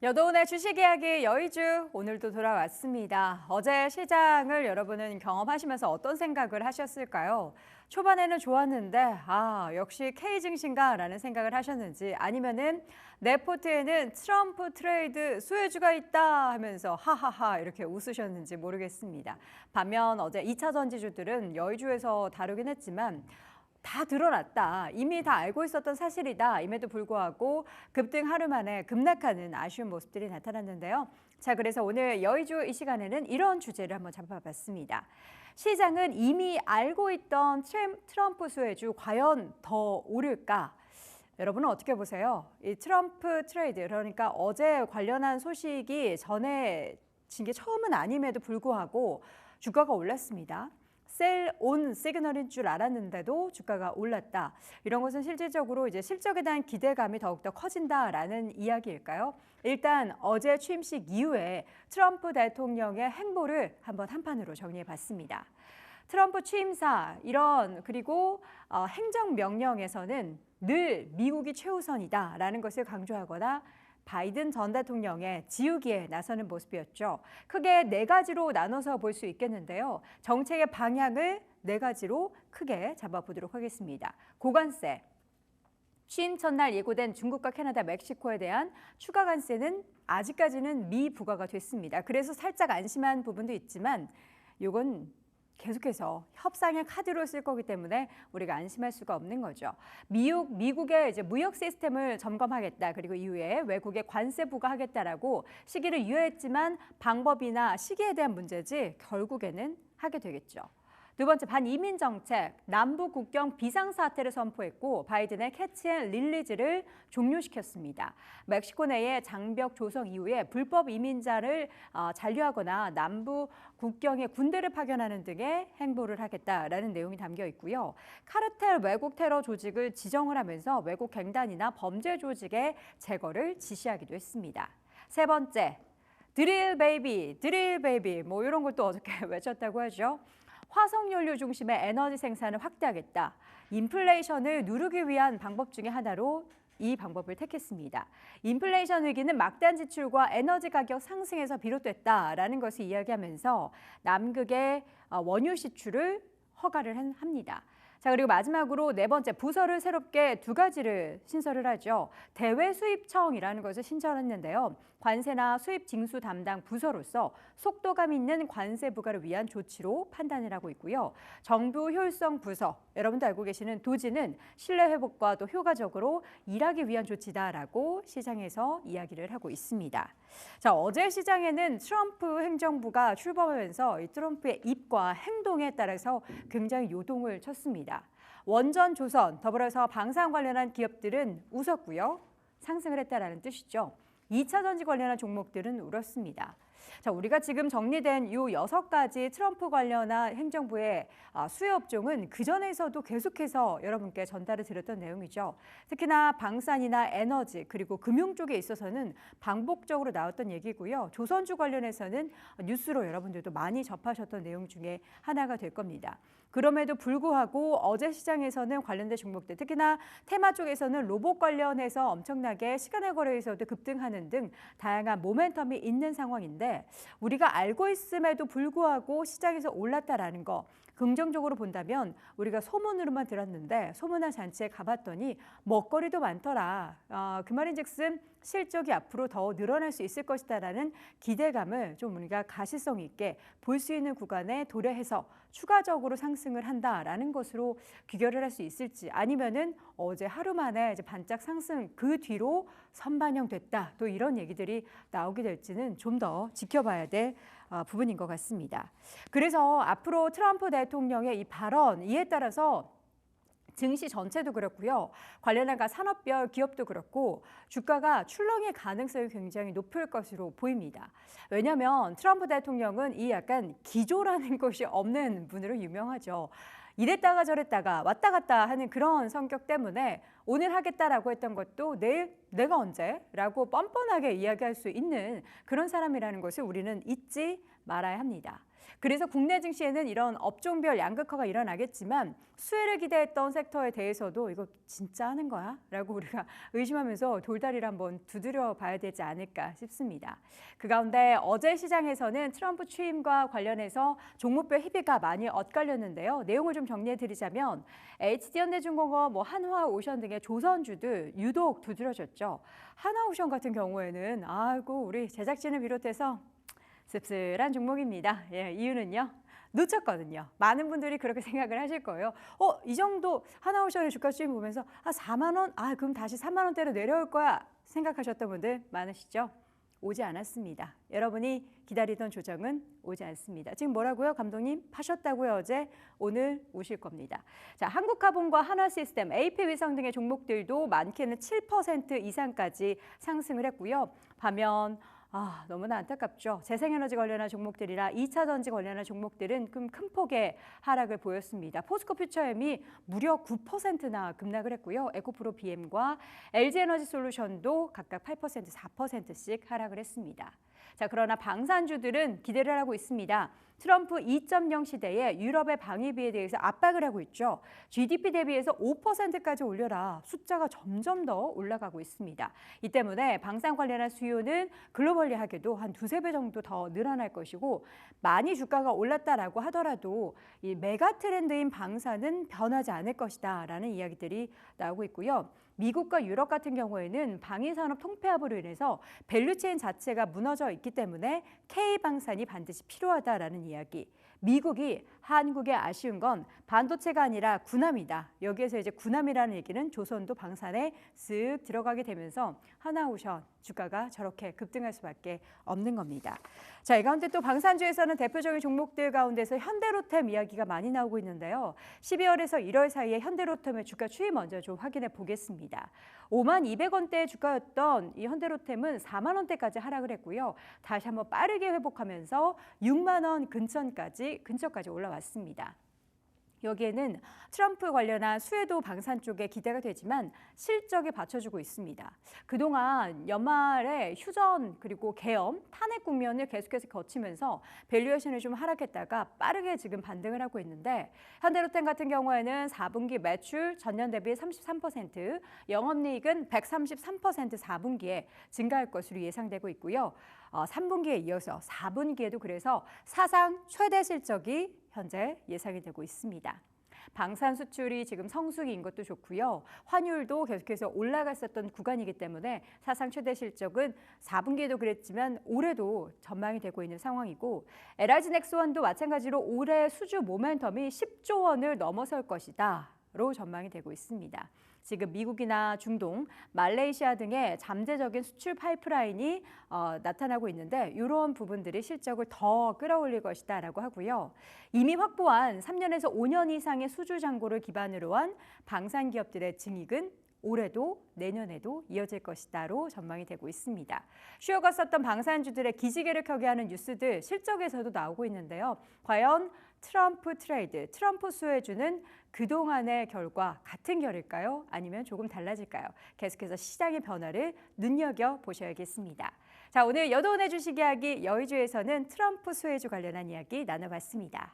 여도운의 주식 이야기 여의주 오늘도 돌아왔습니다. 어제 시장을 여러분은 경험하시면서 어떤 생각을 하셨을까요? 초반에는 좋았는데 역시 K증시인가라는 생각을 하셨는지 아니면은 내 포트에는 트럼프 트레이드 수혜주가 있다 하면서 하하하 이렇게 웃으셨는지 모르겠습니다. 반면 어제 2차 전지주들은 여의주에서 다루긴 했지만 다 드러났다. 이미 다 알고 있었던 사실이다. 임에도 불구하고 급등 하루 만에 급락하는 아쉬운 모습들이 나타났는데요. 자, 그래서 오늘 여의주 이 시간에는 이런 주제를 한번 잡아봤습니다. 시장은 이미 알고 있던 트럼프 수혜주 과연 더 오를까? 여러분은 어떻게 보세요? 이 트럼프 트레이드, 그러니까 어제 관련한 소식이 전해진 게 처음은 아님에도 불구하고 주가가 올랐습니다. 셀온 시그널인 줄 알았는데도 주가가 올랐다. 이런 것은 실질적으로 이제 실적에 대한 기대감이 더욱더 커진다라는 이야기일까요? 일단 어제 취임식 이후에 트럼프 대통령의 행보를 한번 한판으로 정리해봤습니다. 트럼프 취임사 그리고 행정명령에서는 늘 미국이 최우선이다라는 것을 강조하거나 바이든 전 대통령의 지우기에 나서는 모습이었죠. 크게 네 가지로 나눠서 볼 수 있겠는데요. 정책의 방향을 네 가지로 크게 잡아보도록 하겠습니다. 고관세, 취임 첫날 예고된 중국과 캐나다, 멕시코에 대한 추가 관세는 아직까지는 미부과가 됐습니다. 그래서 살짝 안심한 부분도 있지만 이건 계속해서 협상의 카드로 쓸 거기 때문에 우리가 안심할 수가 없는 거죠. 미국의 이제 무역 시스템을 점검하겠다. 그리고 이후에 외국에 관세 부과하겠다라고 시기를 유예했지만 방법이나 시기에 대한 문제지 결국에는 하게 되겠죠. 두 번째, 반이민 정책, 남부 국경 비상사태를 선포했고 바이든의 캐치 앤 릴리즈를 종료시켰습니다. 멕시코 내에 장벽 조성 이후에 불법 이민자를 잔류하거나 남부 국경에 군대를 파견하는 등의 행보를 하겠다라는 내용이 담겨 있고요. 카르텔 외국 테러 조직을 지정을 하면서 외국 갱단이나 범죄 조직의 제거를 지시하기도 했습니다. 세 번째, 드릴 베이비 뭐 이런 것도 어저께 외쳤다고 하죠. 화석연료 중심의 에너지 생산을 확대하겠다. 인플레이션을 누르기 위한 방법 중에 하나로 이 방법을 택했습니다. 인플레이션 위기는 막대한 지출과 에너지 가격 상승에서 비롯됐다라는 것을 이야기하면서 남극의 원유 시출을 허가를 합니다. 자, 그리고 마지막으로 네 번째, 부서를 새롭게 두 가지를 신설을 하죠. 대외수입청이라는 것을 신설했는데요. 관세나 수입 징수 담당 부서로서 속도감 있는 관세 부과를 위한 조치로 판단을 하고 있고요. 정부 효율성 부서, 여러분도 알고 계시는 도지는 신뢰 회복과 또 효과적으로 일하기 위한 조치다라고 시장에서 이야기를 하고 있습니다. 자, 어제 시장에는 트럼프 행정부가 출범하면서 이 트럼프의 입과 행동에 따라서 굉장히 요동을 쳤습니다. 원전, 조선, 더불어서 방산 관련한 기업들은 웃었고요. 상승을 했다라는 뜻이죠. 2차 전지 관련한 종목들은 울었습니다. 자, 우리가 지금 정리된 이 6가지 트럼프 관련한 행정부의 수혜 업종은 그전에서도 계속해서 여러분께 전달을 드렸던 내용이죠. 특히나 방산이나 에너지 그리고 금융 쪽에 있어서는 반복적으로 나왔던 얘기고요. 조선주 관련해서는 뉴스로 여러분들도 많이 접하셨던 내용 중에 하나가 될 겁니다. 그럼에도 불구하고 어제 시장에서는 관련된 종목들, 특히나 테마 쪽에서는 로봇 관련해서 엄청나게 시간의 거래에서도 급등하는 등 다양한 모멘텀이 있는 상황인데 우리가 알고 있음에도 불구하고 시장에서 올랐다라는 거 긍정적으로 본다면 우리가 소문으로만 들었는데 소문난 잔치에 가봤더니 먹거리도 많더라. 그 말인즉슨 실적이 앞으로 더 늘어날 수 있을 것이다라는 기대감을 좀 우리가 가시성 있게 볼 수 있는 구간에 도래해서 추가적으로 상승을 한다라는 것으로 귀결을 할 수 있을지 아니면은 어제 하루 만에 이제 반짝 상승 그 뒤로 선반영됐다 또 이런 얘기들이 나오게 될지는 좀 더 지켜봐야 될 부분인 것 같습니다. 그래서 앞으로 트럼프 대통령의 이 발언 이에 따라서 증시 전체도 그렇고요. 관련한 산업별 기업도 그렇고 주가가 출렁일 가능성이 굉장히 높을 것으로 보입니다. 왜냐하면 트럼프 대통령은 이 약간 기조라는 것이 없는 분으로 유명하죠. 이랬다가 저랬다가 왔다 갔다 하는 그런 성격 때문에 오늘 하겠다라고 했던 것도 내일 내가 언제? 라고 뻔뻔하게 이야기할 수 있는 그런 사람이라는 것을 우리는 잊지 말아야 합니다. 그래서 국내 증시에는 이런 업종별 양극화가 일어나겠지만 수혜를 기대했던 섹터에 대해서도 이거 진짜 하는 거야? 라고 우리가 의심하면서 돌다리를 한번 두드려 봐야 되지 않을까 싶습니다. 그 가운데 어제 시장에서는 트럼프 취임과 관련해서 종목별 희비가 많이 엇갈렸는데요. 내용을 좀 정리해 드리자면 HD현대중공업, 한화오션 등의 조선주들 유독 두드러졌죠. 한화오션 같은 경우에는 아이고 우리 제작진을 비롯해서 씁쓸한 종목입니다. 예, 이유는요. 놓쳤거든요. 많은 분들이 그렇게 생각을 하실 거예요. 이 정도 하나오션의 주가 수익 보면서 4만 원? 그럼 다시 3만 원대로 내려올 거야 생각하셨던 분들 많으시죠? 오지 않았습니다. 여러분이 기다리던 조정은 오지 않습니다. 지금 뭐라고요? 감독님 파셨다고요 어제? 오늘 오실 겁니다. 자, 한국화본과 한화시스템, AP위성 등의 종목들도 많게는 7% 이상까지 상승을 했고요. 반면 너무나 안타깝죠. 재생에너지 관련한 종목들이라 2차 전지 관련한 종목들은 큰 폭의 하락을 보였습니다. 포스코 퓨처엠이 무려 9%나 급락을 했고요. 에코프로 BM과 LG에너지솔루션도 각각 8%, 4%씩 하락을 했습니다. 자, 그러나 방산주들은 기대를 하고 있습니다. 트럼프 2.0 시대에 유럽의 방위비에 대해서 압박을 하고 있죠. GDP 대비해서 5%까지 올려라. 숫자가 점점 더 올라가고 있습니다. 이 때문에 방산 관련한 수요는 글로벌리하게도 한 2~3배 정도 더 늘어날 것이고 많이 주가가 올랐다라고 하더라도 이 메가 트렌드인 방산은 변하지 않을 것이다 라는 이야기들이 나오고 있고요. 미국과 유럽 같은 경우에는 방위산업 통폐합으로 인해서 밸류체인 자체가 무너져 있기 때문에 K방산이 반드시 필요하다라는 이야기. 미국이 한국에 아쉬운 건 반도체가 아니라 군함이다. 여기에서 이제 군함이라는 얘기는 조선도 방산에 쓱 들어가게 되면서 하나오션 주가가 저렇게 급등할 수밖에 없는 겁니다. 자, 이 가운데 또 방산주에서는 대표적인 종목들 가운데서 현대로템 이야기가 많이 나오고 있는데요. 12월에서 1월 사이에 현대로템의 주가 추이 먼저 좀 확인해 보겠습니다. 5만 200원대 주가였던 이 현대로템은 4만 원대까지 하락을 했고요. 다시 한번 빠르게 회복하면서 6만 원 근처까지 올라왔습니다. 여기에는 트럼프 관련한 수혜도 방산 쪽에 기대가 되지만 실적이 받쳐주고 있습니다. 그동안 연말에 휴전 그리고 계엄, 탄핵 국면을 계속해서 거치면서 밸류에이션이 좀 하락했다가 빠르게 지금 반등을 하고 있는데 현대로템 같은 경우에는 4분기 매출 전년 대비 33%, 영업이익은 133% 4분기에 증가할 것으로 예상되고 있고요. 3분기에 이어서 4분기에도 그래서 사상 최대 실적이 현재 예상이 되고 있습니다. 방산 수출이 지금 성수기인 것도 좋고요. 환율도 계속해서 올라갔었던 구간이기 때문에 사상 최대 실적은 4분기에도 그랬지만 올해도 전망이 되고 있는 상황이고 LRG 넥스원도 마찬가지로 올해 수주 모멘텀이 10조 원을 넘어설 것이다로 전망이 되고 있습니다. 지금 미국이나 중동, 말레이시아 등의 잠재적인 수출 파이프라인이 나타나고 있는데 이런 부분들이 실적을 더 끌어올릴 것이다라고 하고요. 이미 확보한 3년에서 5년 이상의 수주 잔고를 기반으로 한 방산 기업들의 증익은 올해도 내년에도 이어질 것이다로 전망이 되고 있습니다. 슈어가 썼던 방산주들의 기지개를 켜게 하는 뉴스들 실적에서도 나오고 있는데요. 과연 트럼프 트레이드, 트럼프 수혜주는 그동안의 결과 같은 결일까요? 아니면 조금 달라질까요? 계속해서 시장의 변화를 눈여겨보셔야겠습니다. 자, 오늘 여도은의 주식 이야기 여의주에서는 트럼프 수혜주 관련한 이야기 나눠봤습니다.